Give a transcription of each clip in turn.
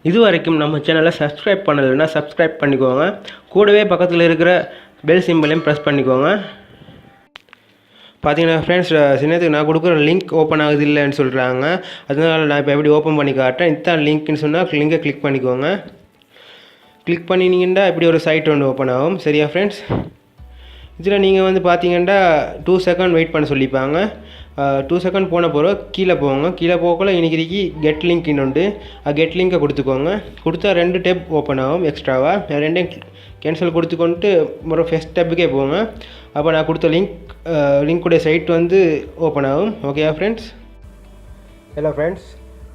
இது வரைக்கும் நம்ம சேனலை சப்ஸ்கிரைப் பண்ணலைன்னா சப்ஸ்கிரைப் பண்ணிக்கோங்க. கூடவே பக்கத்தில் இருக்கிற பெல் சிம்பிளையும் ப்ரெஸ் பண்ணிக்கோங்க. பார்த்தீங்கன்னா ஃப்ரெண்ட்ஸ், சின்னத்துக்கு நான் கொடுக்குற லிங்க் ஓப்பன் ஆகுது இல்லைன்னு சொல்கிறாங்க. அதனால் நான் இப்போ எப்படி ஓப்பன் பண்ணி காட்டுறேன். இதுதான் லிங்க்னு சொன்னால் லிங்கை கிளிக் பண்ணிக்கோங்க. கிளிக் பண்ணினீங்கன்னா இப்படி ஒரு சைட் ஒன்று ஓப்பன் ஆகும். சரியா ஃப்ரெண்ட்ஸ், இதில் நீங்கள் வந்து பார்த்தீங்கன்னா 2 செகண்ட் வெயிட் பண்ண சொல்லிப்பாங்க. 2 செகண்ட் போன பிறகு கீழே போங்க. கீழே போகக்குள்ள இன்றைக்கி கெட் லிங்க் இன்னொன்று கெட் லிங்கை கொடுத்துக்கோங்க. கொடுத்தா 2 டேப் ஓப்பன் ஆகும் எக்ஸ்ட்ராவாக. ரெண்டையும் கேன்சல் கொடுத்துக்கொண்டு மறுபடியும் ஃபஸ்ட் டேப்புக்கே போங்க. அப்போ நான் கொடுத்த லிங்க்குடைய சைட் வந்து ஓப்பன் ஆகும். Okay friends. Hello friends,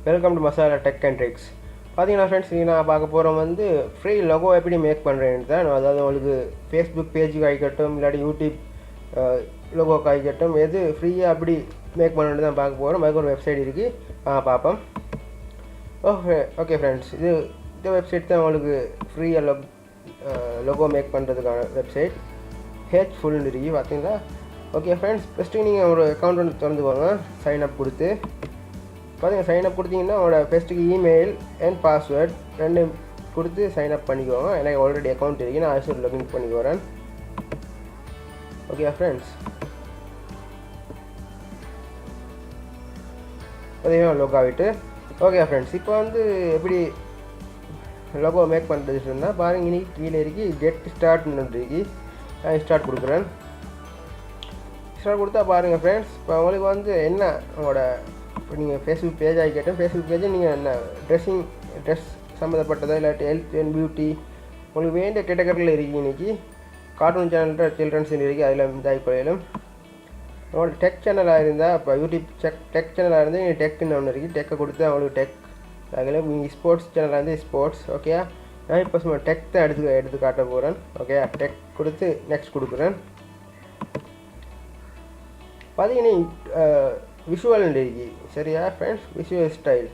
welcome to masala tech and tricks. பார்த்தீங்கன்னா ஃப்ரெண்ட்ஸ், நான் பார்க்க போகிறோம் வந்து ஃப்ரீ லோகோ எப்படி மேக் பண்ணுறேன்னு தான். அதாவது உங்களுக்கு ஃபேஸ்புக் பேஜுக்கு ஆகிக்கட்டும், இல்லாட்டி யூடியூப் லோகோக்கு ஆகிக்கட்டும், எது ஃப்ரீயாக அப்படி மேக் பண்ணுறது தான் பார்க்க போகிறோம். அதுக்கு ஒரு வெப்சைட் இருக்குது, பார்ப்போம். ஓகே ஃப்ரெண்ட்ஸ், இந்த வெப்சைட் தான் உங்களுக்கு ஃப்ரீயாக லோகோ மேக் பண்ணுறதுக்கான வெப்சைட். ஹெச்ஃபுல்னு இருக்குது பார்த்தீங்களா. ஓகே ஃப்ரெண்ட்ஸ், ஃபஸ்ட்டு நீங்கள் ஒரு அக்கௌண்ட் ஒன்று திறந்துக்கோங்க. சைன் அப் கொடுத்து பார்த்தீங்கன்னா சைன் அப் கொடுத்தீங்கன்னா உங்களோட ஃபஸ்ட்டுக்கு இமெயில் அண்ட் பாஸ்வேர்ட் ரெண்டும் கொடுத்து சைன் அப் பண்ணிக்கோங்க. எனக்கு ஆல்ரெடி அக்கௌண்ட் இருக்குது, நான் ஐசோட் லாகின் பண்ணிக்கிறேன். ஓகே ஃப்ரெண்ட்ஸ், பார்த்தீங்கன்னா லோகோ ஆகிட்டு. ஓகே ஃப்ரெண்ட்ஸ், இப்போ வந்து எப்படி லோகோ மேக் பண்ணுறது சொன்னால் பாருங்கள், இன்னைக்கு கீழே இருக்கு கெட் ஸ்டார்ட்னு இருக்கு. நான் ஸ்டார்ட் கொடுக்குறேன். ஸ்டார்ட் கொடுத்தா பாருங்கள் ஃப்ரெண்ட்ஸ், இப்போ உங்களுக்கு வந்து என்ன உங்களோட இப்போ நீங்கள் ஃபேஸ்புக் பேஜ் ஆகிக்கட்டும், ஃபேஸ்புக் பேஜை நீங்கள் என்ன ட்ரெஸ் சம்மந்தப்பட்டதோ இல்லாட்டி ஹெல்த் அண்ட் பியூட்டி உங்களுக்கு வேண்டிய கேட்டகரியில் இருக்குது. இன்றைக்கி கார்ட்டூன் சேனல் சில்ட்ரன்ஸ் இருக்குது, அதில் இதாகி போயிடும். உங்களோட டெக் சேனலாக இருந்தால் இப்போ யூடியூப் டெக் சேனலாக இருந்தால் நீங்கள் டெக்குன்னு ஒன்று இருக்குது, டெக்கை கொடுத்து அவங்களுக்கு டெக். அதில் நீங்கள் ஸ்போர்ட்ஸ் சேனலாக இருந்து ஸ்போர்ட்ஸ். ஓகே, நான் இப்போ சும்மா டெக் தான் எடுத்து காட்ட போகிறேன். ஓகே, டெக் கொடுத்து நெக்ஸ்ட் கொடுக்குறேன். பார்த்தீங்கன்னா விஷுவல் இருக்கு. சரியா ஃப்ரெண்ட்ஸ், விஷுவல் ஸ்டைல்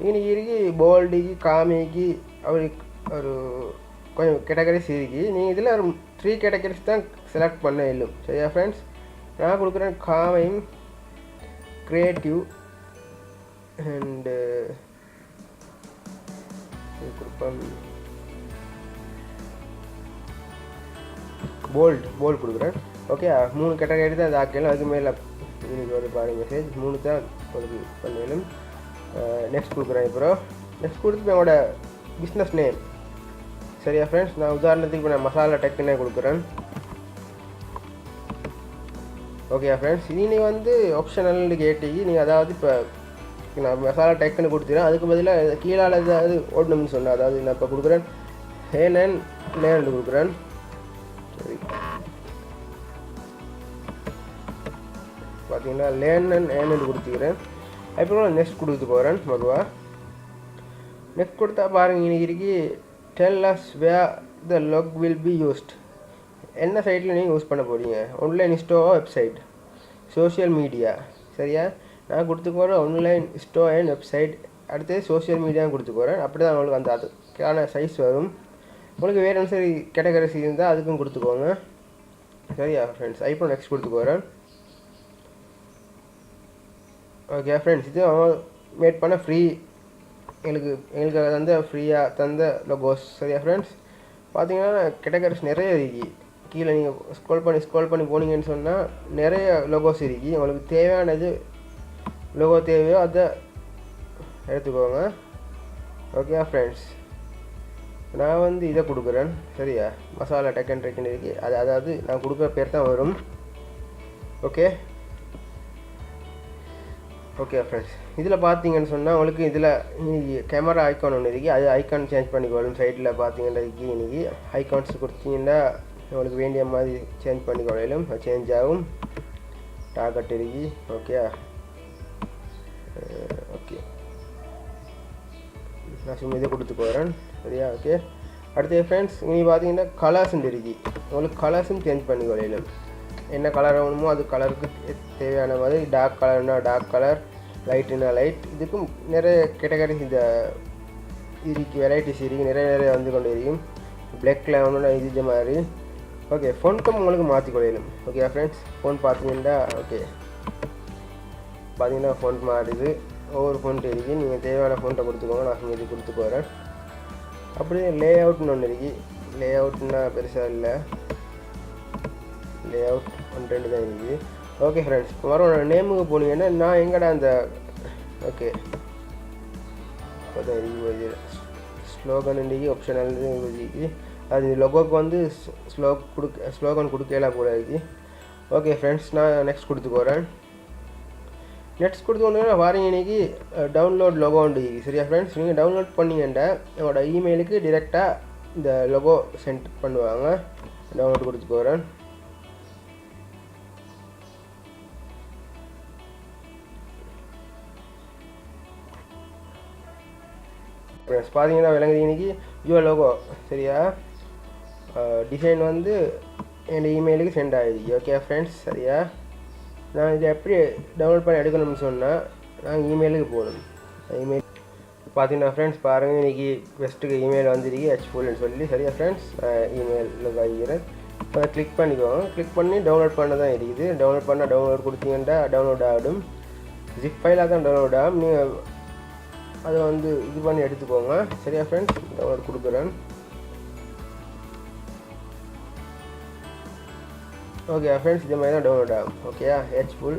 இன்னைக்கு இருக்கு, போல்டுக்கு காமிக்கு அவருக்கு ஒரு கொஞ்சம் கேட்டகரிஸ் இருக்குது. நீங்கள் இதில் ஒரு 3 கேட்டகரிஸ் தான் செலக்ட் பண்ண இயலும். சரியா ஃப்ரெண்ட்ஸ், நான் கொடுக்குறேன் காமிங், க்ரியேட்டிவ் அண்டு கொடுப்பேன் போல்டு கொடுக்குறேன். ஓகே, 3 கேட்டகரி தான் இதாக்கலாம். அதுக்கு மேலே இன்னைக்கு ஒரு பாருங்க மெசேஜ் 3 தான் உங்களுக்கு பண்ணிடும். நெக்ஸ்ட் கொடுக்குறேன். இப்போ நெக்ஸ்ட் கொடுத்து என்னோட பிஸ்னஸ் நேம். சரியா ஃப்ரெண்ட்ஸ், நான் உதாரணத்துக்கு இப்போ நான் மசாலா டெக்குன்னே கொடுக்குறேன். ஓகே ஃப்ரெண்ட்ஸ், நீங்கள் வந்து ஆப்ஷனல்னு கேட்டீங்க. நீங்கள் அதாவது இப்போ நான் மசாலா டெக்குன்னு கொடுத்துறேன், அதுக்கு பதிலாக கீழால் ஏதாவது ஓடணும்னு சொன்னேன். அதாவது நான் இப்போ கொடுக்குறேன் லேன்னு கொடுக்குறேன். சரி, பார்த்தீங்கன்னா லேன்னு கொடுத்துக்கிறேன். அப்புறம் நெக்ஸ்ட் கொடுத்து போகிறேன். மறுவா நெக்ஸ்ட் கொடுத்தா பாருங்கள், இன்னைக்கு இருக்கு tell us where the logo will be used. என்ன சைட்டில் நீங்கள் யூஸ் பண்ண போகிறீங்க? Online store, website, social media. சரியா, நான் கொடுத்துக்கோறேன் ஆன்லைன் ஸ்டோர் அண்ட் வெப்சைட். அடுத்து சோஷியல் மீடியாவும் கொடுத்துக்கோறேன். அப்படி தான் உங்களுக்கு அந்த அதுக்கான சைஸ் வரும். உங்களுக்கு வேறு சரி கேட்டகரிஸ் இருந்தால் அதுக்கும் கொடுத்துக்கோங்க. சரியா ஃப்ரெண்ட்ஸ், இப்போ நெக்ஸ்ட் கொடுத்துக்கோறேன். ஓகே ஃப்ரெண்ட்ஸ், இது மேட் பண்ண ஃப்ரீ எங்களுக்கு தந்த ஃப்ரீயாக தந்த லோகோஸ். சரியா ஃப்ரெண்ட்ஸ், பார்த்தீங்கன்னா கேட்டகரிஸ் நிறைய இருக்குது. கீழே நீங்கள் ஸ்க்ரோல் பண்ணி போனீங்கன்னு சொன்னால் நிறைய லோகோஸ் இருக்குது. உங்களுக்கு தேவையானது லோகோ தேவையோ அதை எடுத்துக்கோங்க. ஓகே ஃப்ரெண்ட்ஸ், நான் வந்து இதை கொடுக்குறேன். சரியா, மசாலா டெக் அண்ட் ட்ரிக்னு இருக்குது. அதாவது நான் கொடுக்குற பேர் தான் வரும். ஓகே ஃப்ரெண்ட்ஸ், இதில் பார்த்தீங்கன்னு சொன்னால் உங்களுக்கு இதில் இன்றைக்கி கேமரா ஐக்கான் ஒன்று இருக்குது. அது ஐக்கான் சேஞ்ச் பண்ணிக்கொள்ளும். சைட்டில் பார்த்தீங்கன்னா இன்றைக்கி ஐக்கான்ஸ் கொடுத்தீங்கன்னா உங்களுக்கு வேண்டிய மாதிரி சேஞ்ச் பண்ணிக்கொள்ளும். சேஞ்ச் ஆகும். டார்கெட் இருக்கு. ஓகே, நான் சும்மா இதை கொடுத்து போகிறேன். சரியா, ஓகே. அடுத்து ஃப்ரெண்ட்ஸ், இங்கே பார்த்தீங்கன்னா கலர்ஸும் இருக்குது. உங்களுக்கு கலர்ஸும் சேஞ்ச் பண்ணிக்கொள்ளும். என்ன கலர் வேணுமோ அது கலருக்கு தேவையான மாதிரி. டார்க் கலர்னா டார்க் கலர், லைட்டுனா லைட். இதுக்கும் நிறைய கேட்டகரிஸ் இந்த இருக்கு, வெரைட்டிஸ் இருக்குது. நிறைய வந்து கொண்டு இருக்கும். பிளாக்ல வேணும்னா இது மாதிரி. ஓகே, ஃபோன்ட்டும் உங்களுக்கு மாற்றிக்கொள்ளும். ஓகே ஃப்ரெண்ட்ஸ், ஃபோன் பார்த்தீங்கன்னா ஓகே பார்த்தீங்கன்னா ஃபோன்ட் மாறுது. ஒவ்வொரு ஃபோன்ட்டு இருக்குது. நீங்கள் தேவையான ஃபோன்ட்டை கொடுத்துக்கோங்க. நான் இது கொடுத்து போகிறேன். அப்படியே லே அவுட்னு ஒன்று இருக்குது. லே அவுட்னா பெருசாக இல்லை, லே அவுட் 1-2 தான் இருக்குது. ஓகே ஃப்ரெண்ட்ஸ், வரோம் நேமுக்கு போனீங்கன்னா நான் எங்கடா அந்த ஓகே இப்போ தான் இருக்குது ஸ்லோகன் இன்றைக்கி ஆப்ஷனல் இருக்குது. அது லொகோக்கு வந்து ஸ்லோகன் கொடுக்கலாம் கூட இருக்குது. ஓகே ஃப்ரெண்ட்ஸ், நான் நெக்ஸ்ட் கொடுத்து போகிறேன். நெக்ஸ்ட் கொடுத்து வந்தீங்கன்னா வாரீங்க இன்றைக்கி டவுன்லோட் லொகோண்டு சரியா ஃப்ரெண்ட்ஸ். நீங்கள் டவுன்லோட் பண்ணிங்கன்னா என்னோடய இமெயிலுக்கு டிரெக்டாக இந்த லொகோ சென்ட் பண்ணுவாங்க. டவுன்லோட் கொடுத்து போகிறேன். ஃப்ரெண்ட்ஸ் பார்த்தீங்கன்னா விளங்குது இன்றைக்கி ஜியோ லோகோ சரியா. டிசைன் வந்து என் இமெயிலுக்கு சென்ட் ஆகிடுச்சு. ஓகே ஃப்ரெண்ட்ஸ் சரியா. நான் இதை எப்படி டவுன்லோட் பண்ணி எடுக்கணும்னு சொன்னால் நாங்கள் இமெயிலுக்கு போகணும். இமெயில் பார்த்தீங்கன்னா ஃப்ரெண்ட்ஸ் பாருங்கள், இன்றைக்கி பெஸ்ட்டுக்கு இமெயில் வந்துருக்கு ஹெச்ஃபுல்னு சொல்லி சரியா ஃப்ரெண்ட்ஸ். இமெயிலில் ஆகிறேன். இப்போ அதை கிளிக் பண்ணிக்கோங்க. கிளிக் பண்ணி டவுன்லோட் பண்ண தான் இருக்குது. டவுன்லோட் பண்ணால் டவுன்லோட் கொடுத்தீங்கன்னா டவுன்லோட் ஆகிடும். ஜிப் ஃபைலாக தான் டவுன்லோட் ஆகும். நீங்கள் அதை வந்து இது பண்ணி எடுத்துக்கோங்க சரியா ஃப்ரெண்ட்ஸ். டவுன்லோட் கொடுக்குறேன். ஓகே ஃப்ரெண்ட்ஸ், இதே மாதிரி தான் டவுன்லோட் ஆகும். ஓகேயா, ஹெச்ஃபுல்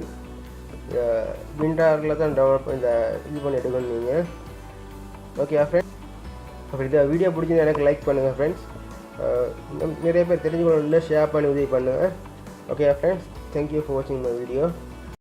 விண்டரில் தான் டவுன்லோட் பண்ணி இது பண்ணி எடுக்கணும் நீங்கள். ஓகே ஃப்ரெண்ட்ஸ், அப்படி இந்த வீடியோ பிடிச்சிருந்தா எனக்கு லைக் பண்ணுங்கள் ஃப்ரெண்ட்ஸ். நிறைய பேர் தெரிஞ்சுக்கணும், ஷேர் பண்ணி உதவி பண்ணுங்கள். ஓகே ஃப்ரெண்ட்ஸ், தேங்க்யூ ஃபார் வாட்சிங் மை வீடியோ.